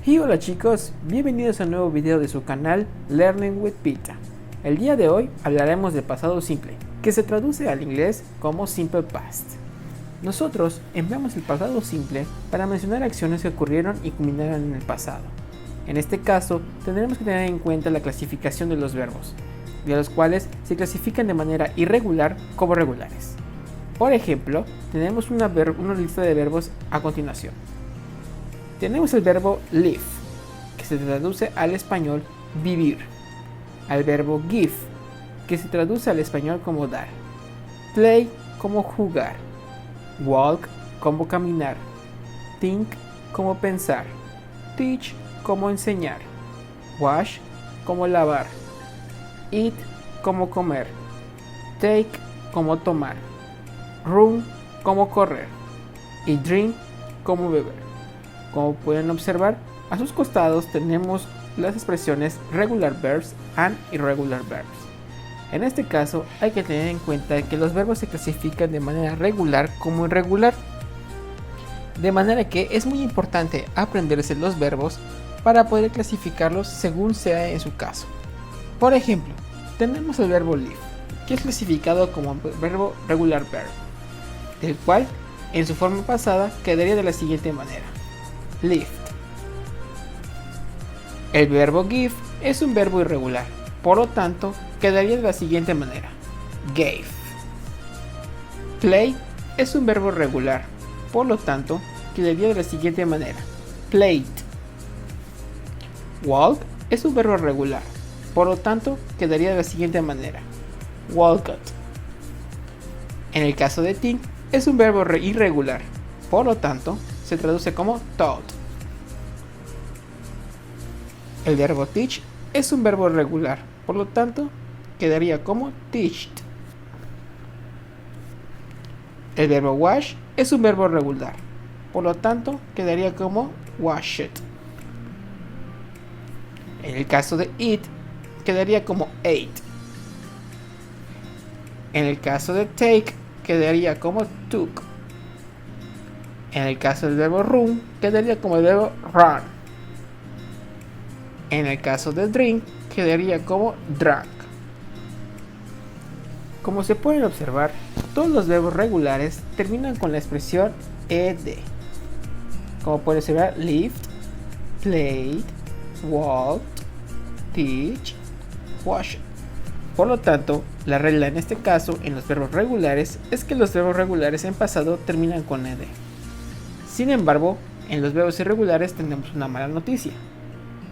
Y hola chicos, bienvenidos a un nuevo video de su canal Learning with Pita. El día de hoy hablaremos de pasado simple, que se traduce al inglés como Simple Past. Nosotros empleamos el pasado simple para mencionar acciones que ocurrieron y culminaron en el pasado. En este caso, tendremos que tener en cuenta la clasificación de los verbos, de los cuales se clasifican de manera irregular como regulares. Por ejemplo, tenemos una lista de verbos a continuación. Tenemos el verbo live, que se traduce al español vivir, al verbo give, que se traduce al español como dar, play como jugar, walk como caminar, think como pensar, teach como enseñar, wash como lavar, eat como comer, take como tomar, run como correr y drink como beber. Como pueden observar, a sus costados tenemos las expresiones regular verbs and irregular verbs. En este caso hay que tener en cuenta que los verbos se clasifican de manera regular como irregular, de manera que es muy importante aprenderse los verbos para poder clasificarlos según sea en su caso. Por ejemplo, tenemos el verbo live, que es clasificado como verbo regular verb, del cual en su forma pasada quedaría de la siguiente manera: lift. El verbo give es un verbo irregular, por lo tanto quedaría de la siguiente manera: gave. Play es un verbo regular, por lo tanto quedaría de la siguiente manera: played. Walk es un verbo regular, por lo tanto quedaría de la siguiente manera: walked. En el caso de think, es un verbo irregular, por lo tanto se traduce como taught. El verbo teach es un verbo regular, por lo tanto quedaría como teached. El verbo wash es un verbo regular, por lo tanto quedaría como washed. En el caso de eat, quedaría como ate. En el caso de take, quedaría como took. En el caso del verbo run, quedaría como el verbo run. En el caso de drink, quedaría como drank. Como se pueden observar, todos los verbos regulares terminan con la expresión ed. Como pueden observar, lived, played, walked, teach, washed. Por lo tanto, la regla en este caso en los verbos regulares es que los verbos regulares en pasado terminan con ed. Sin embargo, en los verbos irregulares tenemos una mala noticia.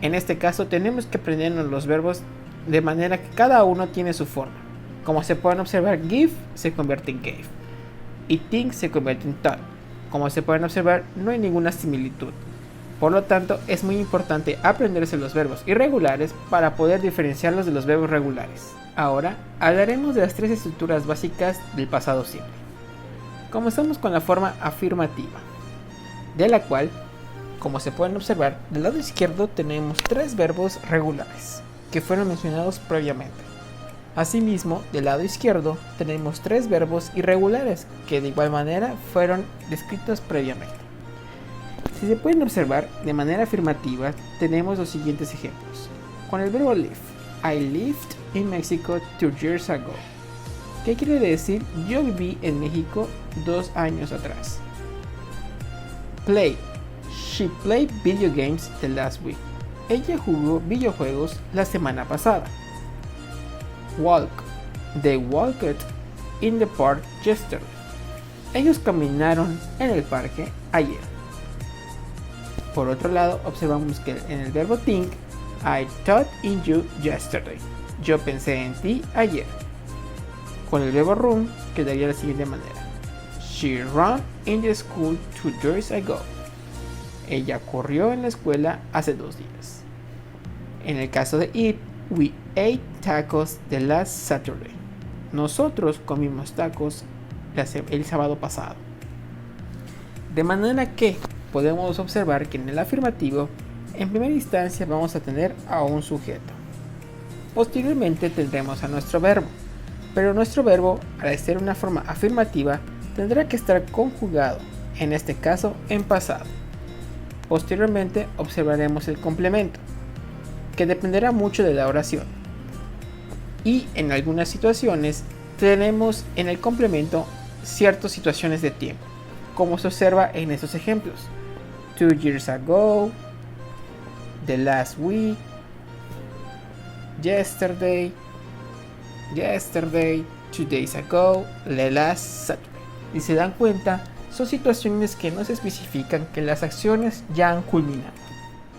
En este caso tenemos que aprendernos los verbos de manera que cada uno tiene su forma. Como se pueden observar, give se convierte en gave y think se convierte en thought. Como se pueden observar, no hay ninguna similitud. Por lo tanto, es muy importante aprenderse los verbos irregulares para poder diferenciarlos de los verbos regulares. Ahora hablaremos de las tres estructuras básicas del pasado simple. Comenzamos con la forma afirmativa, de la cual, como se pueden observar, del lado izquierdo tenemos tres verbos regulares que fueron mencionados previamente. Asimismo, del lado izquierdo tenemos tres verbos irregulares que de igual manera fueron descritos previamente. Si se pueden observar de manera afirmativa, tenemos los siguientes ejemplos. Con el verbo live: I lived in Mexico 2 years ago. ¿Qué quiere decir? Yo viví en México 2 años atrás. Play: She played video games the last week. Ella jugó videojuegos la semana pasada. Walk: They walked in the park yesterday. Ellos caminaron en el parque ayer. Por otro lado, observamos que en el verbo think, I thought in you yesterday. Yo pensé en ti ayer. Con el verbo run quedaría de la siguiente manera: She ran in the school 2 years ago. Ella corrió en la escuela hace 2 días. En el caso de eat, we ate tacos the last Saturday. Nosotros comimos tacos el sábado pasado. De manera que podemos observar que en el afirmativo, en primera instancia vamos a tener a un sujeto. Posteriormente tendremos a nuestro verbo, pero nuestro verbo, al ser una forma afirmativa, tendrá que estar conjugado, en este caso en pasado. Posteriormente observaremos el complemento, que dependerá mucho de la oración. Y en algunas situaciones tenemos en el complemento ciertas situaciones de tiempo, como se observa en estos ejemplos: 2 years ago, the last week, yesterday, 2 days ago, the last Saturday. Y se dan cuenta, son situaciones que nos especifican que las acciones ya han culminado.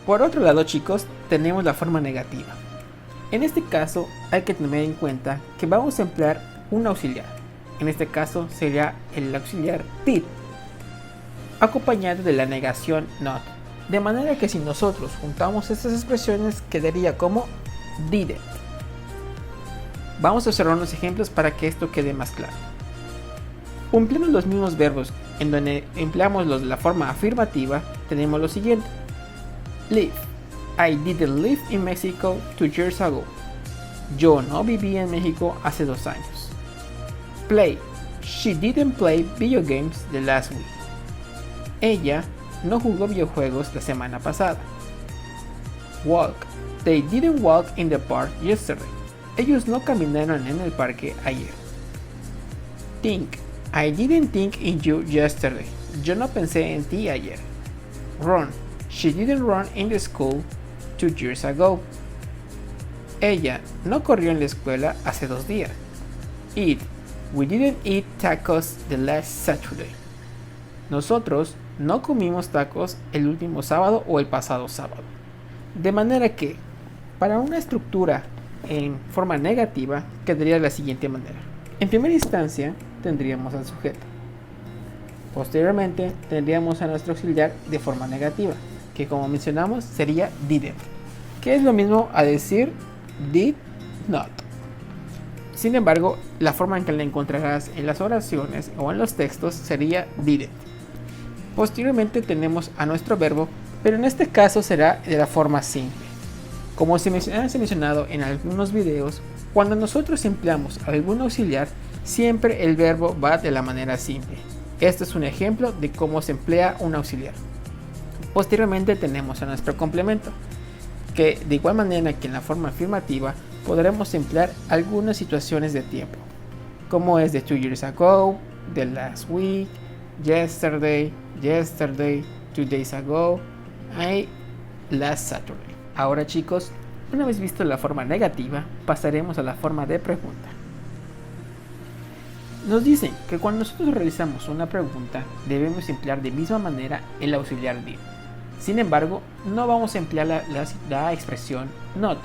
Por otro lado, chicos, tenemos la forma negativa. En este caso hay que tener en cuenta que vamos a emplear un auxiliar. En este caso sería el auxiliar did, acompañado de la negación not. De manera que si nosotros juntamos estas expresiones quedaría como didn't. Vamos a observar unos ejemplos para que esto quede más claro. Cumpliendo los mismos verbos en donde empleamos los de la forma afirmativa, tenemos lo siguiente: live. I didn't live in Mexico 2 years ago. Yo no viví en México hace 2 años. Play. She didn't play video games the last week. Ella no jugó videojuegos la semana pasada. Walk. They didn't walk in the park yesterday. Ellos no caminaron en el parque ayer. Think. I didn't think in you yesterday. Yo no pensé en ti ayer. Run. She didn't run in the school 2 years ago. Ella no corrió en la escuela hace 2 días. Eat. We didn't eat tacos the last Saturday. Nosotros no comimos tacos el último sábado o el pasado sábado. De manera que, para una estructura en forma negativa, quedaría de la siguiente manera. En primera instancia, tendríamos al sujeto. Posteriormente, tendríamos a nuestro auxiliar de forma negativa, que como mencionamos sería didn't, que es lo mismo a decir did not. Sin embargo, la forma en que la encontrarás en las oraciones o en los textos sería didn't. Posteriormente tenemos a nuestro verbo, pero en este caso será de la forma simple. Como se ha mencionado en algunos videos, cuando nosotros empleamos algún auxiliar, siempre el verbo va de la manera simple. Este es un ejemplo de cómo se emplea un auxiliar. Posteriormente tenemos a nuestro complemento, que de igual manera que en la forma afirmativa podremos emplear algunas situaciones de tiempo, como es de 2 years ago, the last week, yesterday, 2 days ago, y last Saturday. Ahora, chicos, una vez visto la forma negativa, pasaremos a la forma de pregunta. Nos dicen que cuando nosotros realizamos una pregunta debemos emplear de misma manera el auxiliar did. Sin embargo, no vamos a emplear la expresión not.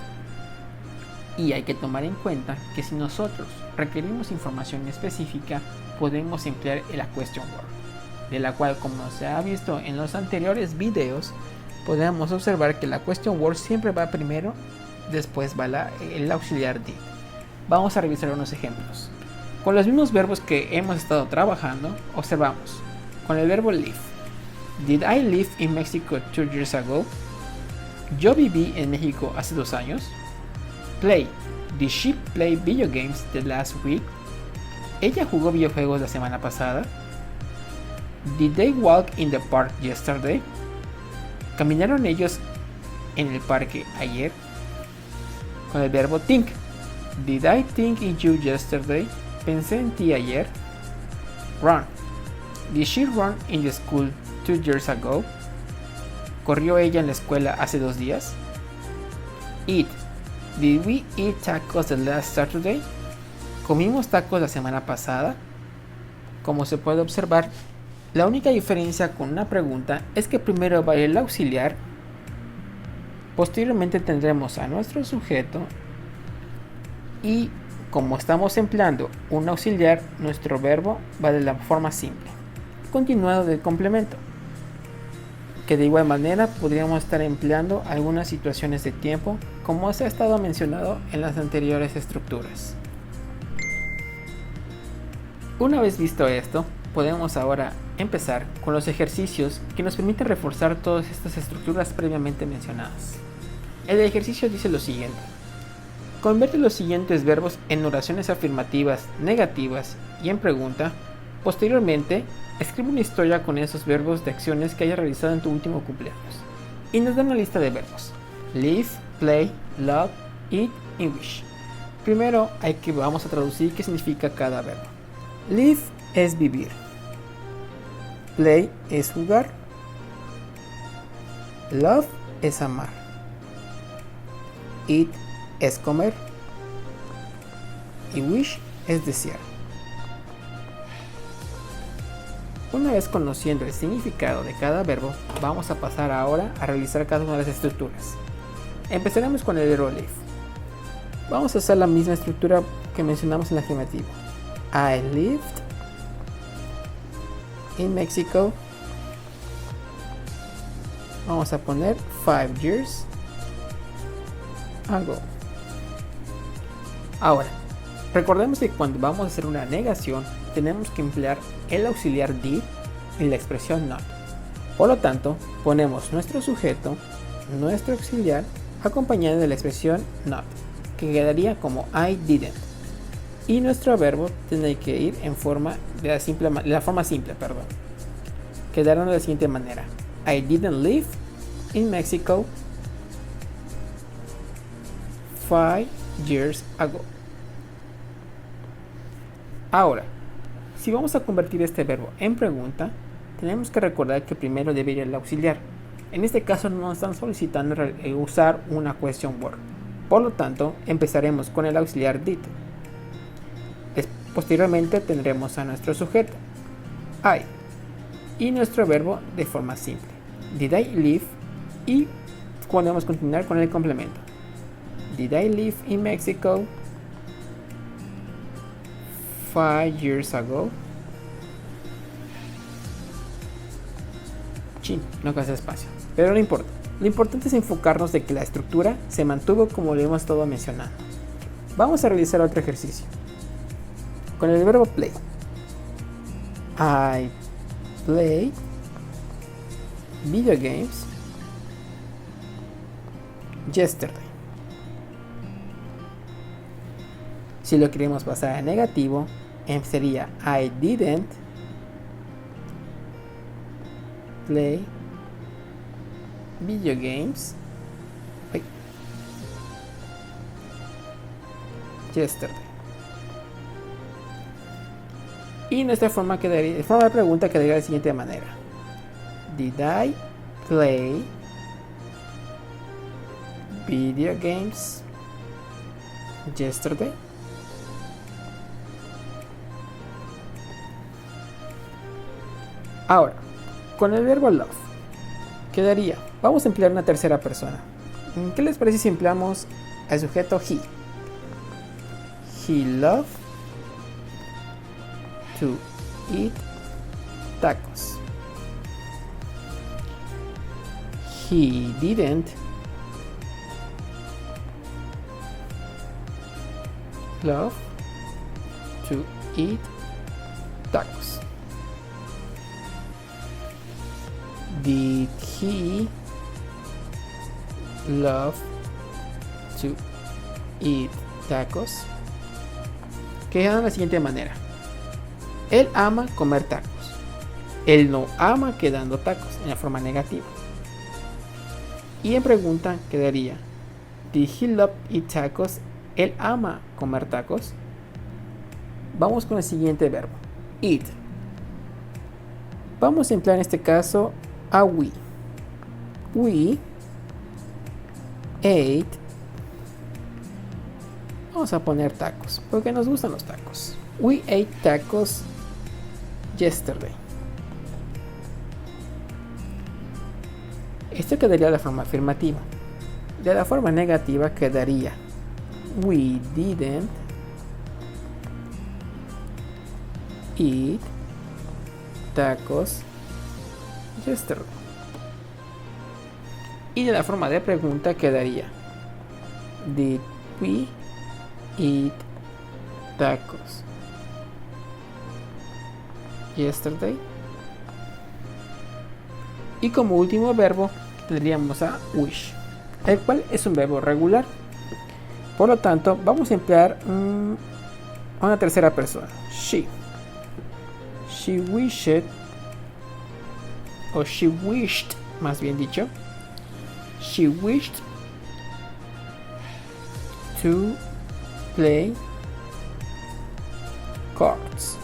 Y hay que tomar en cuenta que si nosotros requerimos información específica, podemos emplear la question word, de la cual, como se ha visto en los anteriores videos, podemos observar que la question word siempre va primero, después va el auxiliar did. Vamos a revisar unos ejemplos. Con los mismos verbos que hemos estado trabajando, observamos con el verbo live. Did I live in Mexico 2 years ago? Yo viví en México hace 2 años. Play. Did she play video games the last week? Ella jugó videojuegos la semana pasada. Did they walk in the park yesterday? ¿Caminaron ellos en el parque ayer? Con el verbo think. Did I think in you yesterday? Pensé en ti ayer. Run. Did she run in the school 2 years ago? ¿Corrió ella en la escuela hace 2 días? Eat. Did we eat tacos the last Saturday? ¿Comimos tacos la semana pasada? Como se puede observar, la única diferencia con una pregunta es que primero va el auxiliar, posteriormente tendremos a nuestro sujeto y como estamos empleando un auxiliar, nuestro verbo va de la forma simple, continuado del complemento, que de igual manera podríamos estar empleando algunas situaciones de tiempo como se ha estado mencionado en las anteriores estructuras. Una vez visto esto, podemos ahora empezar con los ejercicios que nos permiten reforzar todas estas estructuras previamente mencionadas. El ejercicio dice lo siguiente: convierte los siguientes verbos en oraciones afirmativas, negativas y en pregunta. Posteriormente, Escribe una historia con esos verbos de acciones que hayas realizado en tu último cumpleaños. Y nos dan una lista de verbos: live, play, love, eat y wish. Primero vamos a traducir qué significa cada verbo. Live es vivir. Play es jugar. Love es amar. Eat es comer. Y wish es desear. Una vez conociendo el significado de cada verbo, vamos a pasar ahora a realizar cada una de las estructuras. Empezaremos con el verbo live. Vamos a usar la misma estructura que mencionamos en la afirmativa. I lived in Mexico. Vamos a poner 5 years ago. Ahora, recordemos que cuando vamos a hacer una negación, tenemos que emplear el auxiliar did en la expresión not. Por lo tanto, ponemos nuestro sujeto, nuestro auxiliar, acompañado de la expresión not, que quedaría como I didn't. Y nuestro verbo tiene que ir en forma de la forma simple, quedará de la siguiente manera: I didn't live in Mexico 5 years ago. Ahora, si vamos a convertir este verbo en pregunta, tenemos que recordar que primero debe ir el auxiliar. En este caso nos están solicitando usar una question word. Por lo tanto, empezaremos con el auxiliar did. Posteriormente tendremos a nuestro sujeto, I, y nuestro verbo de forma simple, did I live, y podemos continuar con el complemento. Did I live in Mexico 5 years ago? No casi espacio, pero no importa. Lo importante es enfocarnos de que la estructura se mantuvo como lo hemos estado mencionando. Vamos a realizar otro ejercicio con el verbo play. I play video games yesterday. Si lo queremos pasar a negativo, sería I didn't play video games yesterday. Y nuestra forma de pregunta quedaría de la siguiente manera: Did I play video games yesterday? Ahora, con el verbo love, quedaría, vamos a emplear una tercera persona. ¿Qué les parece si empleamos al sujeto he? He loved to eat tacos. He didn't love to eat tacos. Did he love to eat tacos? Queda de la siguiente manera: él ama comer tacos. Él no ama quedando tacos en la forma negativa. Y en pregunta quedaría: Did he love eat tacos? Él ama comer tacos. Vamos con el siguiente verbo: eat. Vamos a emplear en este caso a we. We ate. Vamos a poner tacos porque nos gustan los tacos. We ate tacos yesterday. Esto quedaría de la forma afirmativa. De la forma negativa quedaría: We didn't eat tacos yesterday. Y de la forma de pregunta quedaría: Did we eat tacos yesterday? Y como último verbo tendríamos a wish, el cual es un verbo regular. Por lo tanto, vamos a emplear a una tercera persona, she. She wished o she wished, más bien dicho, she wished to play cards.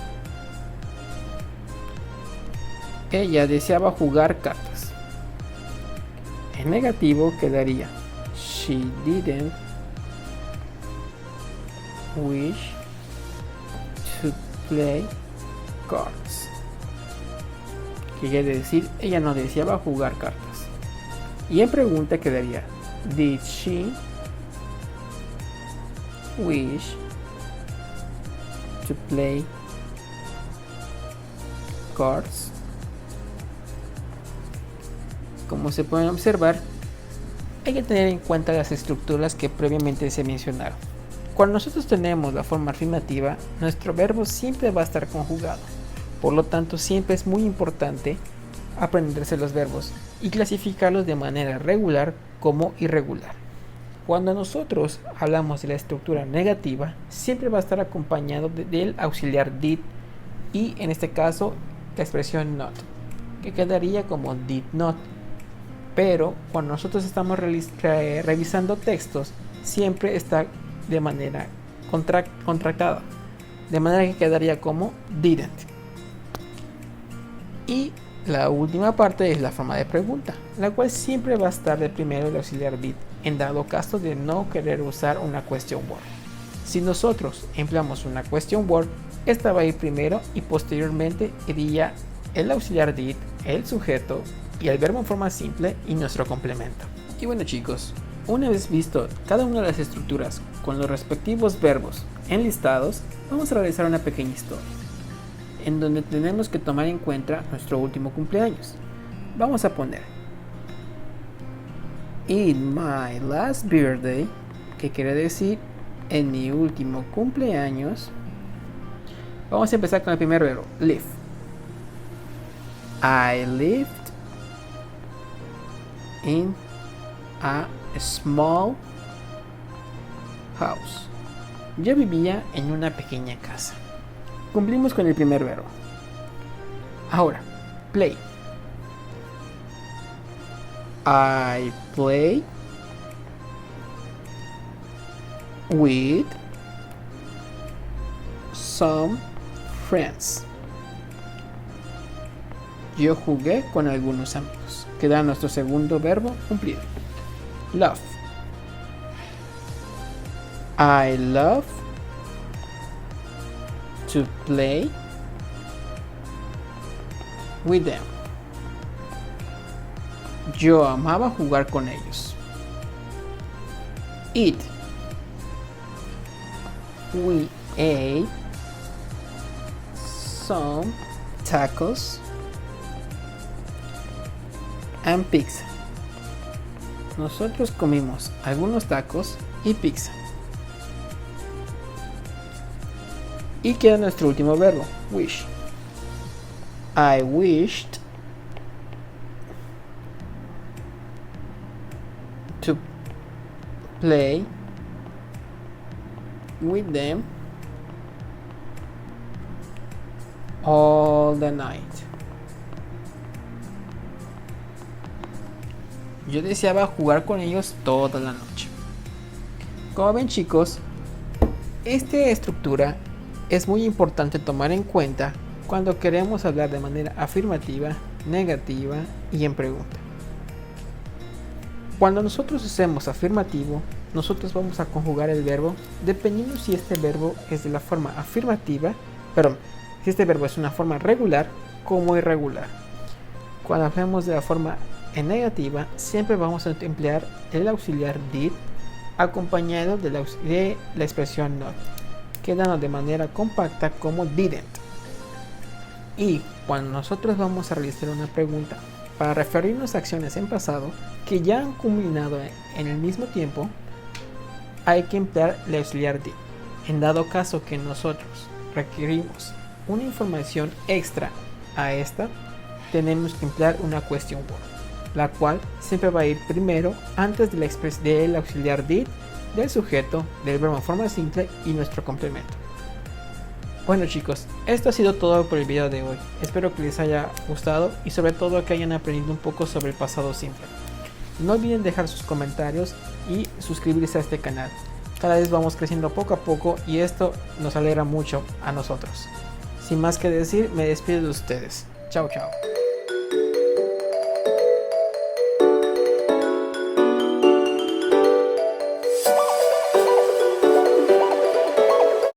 Ella deseaba jugar cartas. En negativo quedaría she didn't wish to play cards, que quiere decir ella no deseaba jugar cartas. Y en pregunta quedaría did she wish to play cards. Como se pueden observar, hay que tener en cuenta las estructuras que previamente se mencionaron. Cuando nosotros tenemos la forma afirmativa, nuestro verbo siempre va a estar conjugado. Por lo tanto, siempre es muy importante aprenderse los verbos y clasificarlos de manera regular como irregular. Cuando nosotros hablamos de la estructura negativa, siempre va a estar acompañado del auxiliar did y en este caso la expresión not, que quedaría como did not. Pero cuando nosotros estamos revisando textos, siempre está de manera contractada, de manera que quedaría como didn't. Y la última parte es la forma de pregunta, la cual siempre va a estar de primero el auxiliar did, en dado caso de no querer usar una question word. Si nosotros empleamos una question word, esta va a ir primero y posteriormente iría el auxiliar did, el sujeto y el verbo en forma simple y nuestro complemento. Y bueno chicos, una vez visto cada una de las estructuras con los respectivos verbos enlistados, vamos a realizar una pequeña historia en donde tenemos que tomar en cuenta nuestro último cumpleaños. Vamos a poner in my last birthday, que quiere decir en mi último cumpleaños. Vamos a empezar con el primer verbo, live. I lived in a small house. Yo vivía en una pequeña casa. Cumplimos con el primer verbo. Ahora, play. I play with some friends. Yo jugué con algunos amigos. Queda nuestro segundo verbo cumplido. Love. I love to play with them. Yo amaba jugar con ellos. Eat. We ate some tacos and pizza. Nosotros comimos algunos tacos y pizza. Y queda nuestro último verbo, wish. I wished to play with them all the night. Yo deseaba jugar con ellos toda la noche. Como ven chicos, esta estructura es muy importante tomar en cuenta cuando queremos hablar de manera afirmativa, negativa y en pregunta. Cuando nosotros usemos afirmativo, nosotros vamos a conjugar el verbo dependiendo si este verbo es de la forma afirmativa, si este verbo es una forma regular como irregular. Cuando hablamos de la forma en negativa, siempre vamos a emplear el auxiliar did acompañado de la expresión not, quedando de manera compacta como didn't. Y cuando nosotros vamos a realizar una pregunta para referirnos a acciones en pasado que ya han culminado en el mismo tiempo, hay que emplear el auxiliar did. En dado caso que nosotros requerimos una información extra a esta, tenemos que emplear una question word, la cual siempre va a ir primero antes del auxiliar did, del sujeto, del verbo en forma simple y nuestro complemento. Bueno chicos, esto ha sido todo por el video de hoy. Espero que les haya gustado y sobre todo que hayan aprendido un poco sobre el pasado simple. No olviden dejar sus comentarios y suscribirse a este canal. Cada vez vamos creciendo poco a poco y esto nos alegra mucho a nosotros. Sin más que decir, me despido de ustedes. Chao, chao.